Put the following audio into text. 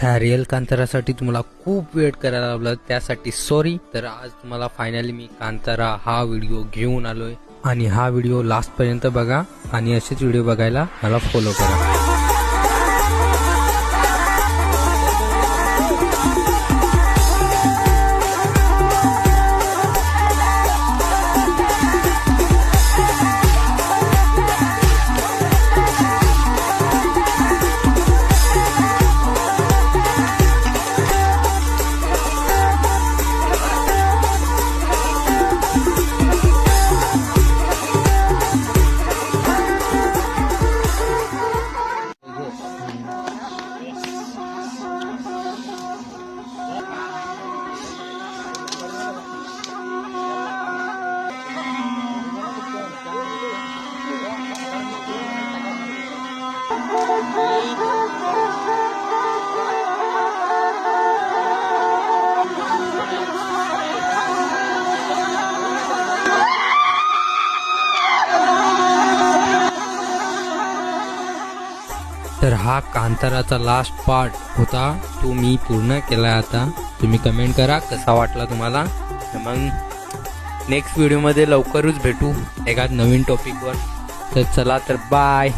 ह्या रिअल कांतारासाठी तुम्हाला खूप वेट करायला लागलं, त्यासाठी सॉरी. तर आज तुम्हाला फायनली मी कांतारा हा व्हिडिओ घेऊन आलोय आणि हा व्हिडिओ लास्ट पर्यंत बघा आणि असेच व्हिडिओ बघायला मला फॉलो करा. तर हा कांताराचा लास्ट पार्ट होता, तो मी पूर्ण केला. आता तुम्ही कमेंट करा कसा वाटला तुम्हाला. मग नेक्स्ट व्हिडिओमध्ये लवकरच भेटू एका नवीन टॉपिकवर. तर चला, तर बाय.